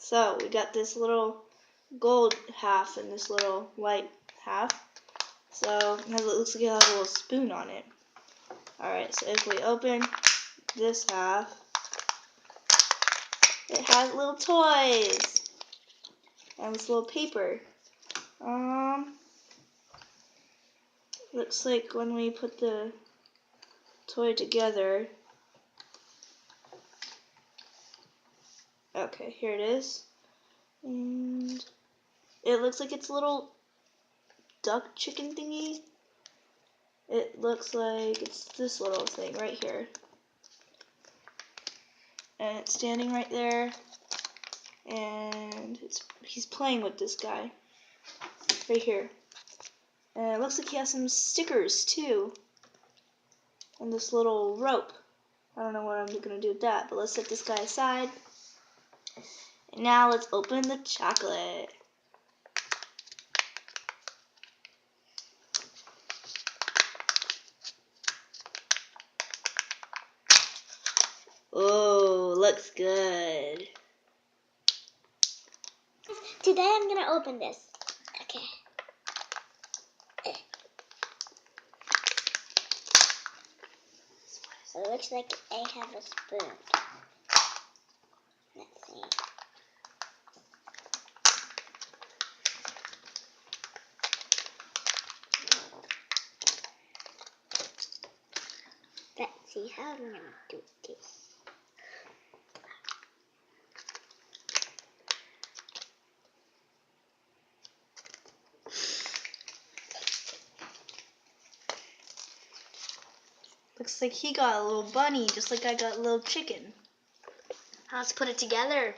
So we got this little gold half and this little white half. So it looks like it has a little spoon on it. Alright, so if we open this half, it has little toys and this little paper. Looks like when we put the toy together. Okay, here it is. And it looks like it's a little duck chicken thingy. It looks like it's this little thing right here. And it's standing right there. And he's playing with this guy. Right here. And it looks like he has some stickers too. And this little rope. I don't know what I'm going to do with that, but let's set this guy aside. And now let's open the chocolate. Oh, looks good. Today I'm going to open this. Okay. So it looks like I have a spoon. Let's see. Let's see how I'm going to do this. Looks like he got a little bunny, just like I got a little chicken. Let's put it together.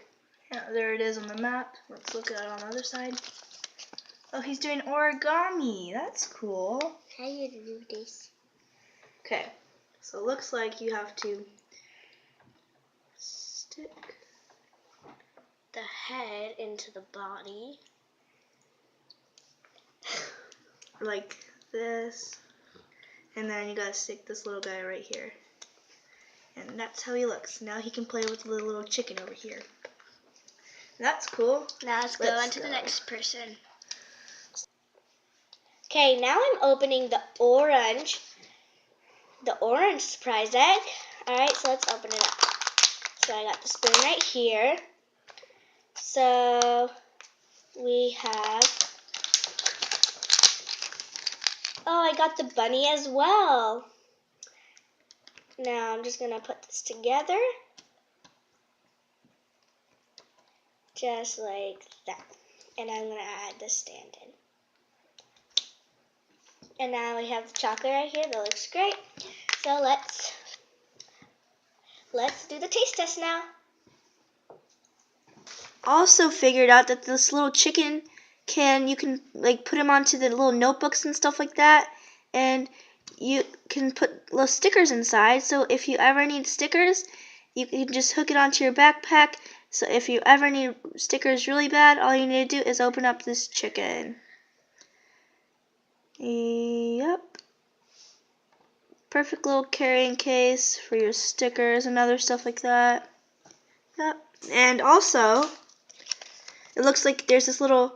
Yeah, there it is on the map. Let's look at it on the other side. Oh, he's doing origami. That's cool. How do you do this? Okay, so it looks like you have to stick The head into the body. like this. And then you gotta stick this little guy right here. And that's how he looks. Now he can play with the little chicken over here. That's cool. Now let's go on to the next person. Okay, now I'm opening the orange surprise egg. Alright, so let's open it up. So I got the spoon right here. So we have, oh, I got the bunny as well. Now I'm just going to put this together. Just like that. And I'm going to add the stand in. And now we have the chocolate right here. That looks great. So let's do the taste test now. Also figured out that this little chicken you can like put him onto the little notebooks and stuff like that, and you can put little stickers inside. So if you ever need stickers, you can just hook it onto your backpack. So if you ever need stickers really bad, all you need to do is open up this chicken. Yep. Perfect little carrying case for your stickers and other stuff like that. Yep. And also, it looks like there's this little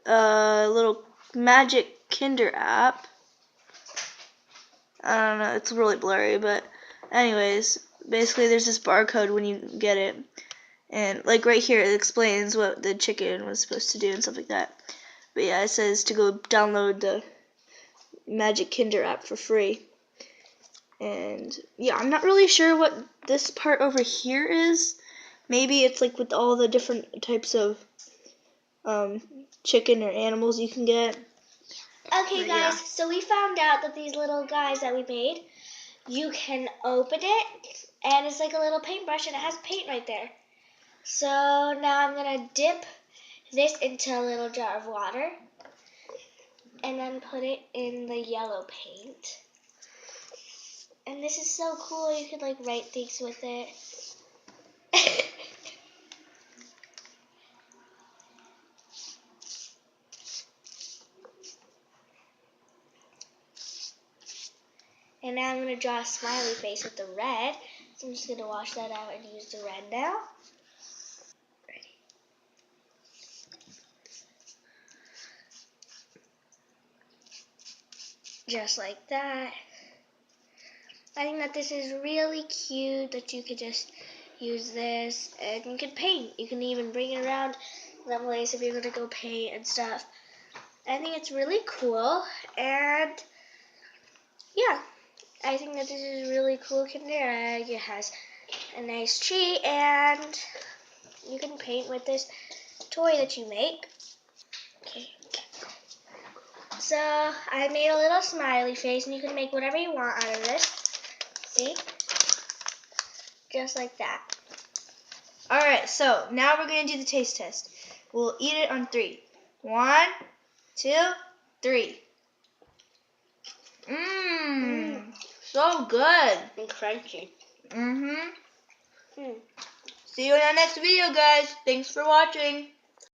little Magic Kinder app. I don't know, it's really blurry, but anyways, basically there's this barcode when you get it. And like right here it explains what the chicken was supposed to do and stuff like that. But yeah, it says to go download the Magic Kinder app for free. And yeah, I'm not really sure what this part over here is. Maybe it's like with all the different types of chicken or animals you can get. Okay, guys, so we found out that these little guys that we made, you can open it, and it's like a little paintbrush, and it has paint right there. So now I'm going to dip this into a little jar of water, and then put it in the yellow paint. And this is so cool, you could like write things with it. And now I'm going to draw a smiley face with the red. So I'm just going to wash that out and use the red now. Ready. Just like that. I think that this is really cute that you could just use this and you can paint. You can even bring it around that place if you're going to go paint and stuff. I think it's really cool, and yeah, I think that this is really cool Kinder Egg. It has a nice tree, and you can paint with this toy that you make. Okay. So I made a little smiley face, and you can make whatever you want out of this. See? Just like that. Alright, so now we're going to do the taste test. We'll eat it on 3. 1, 2, 3. Mmm. So good. And crunchy. See you in our next video, guys. Thanks for watching.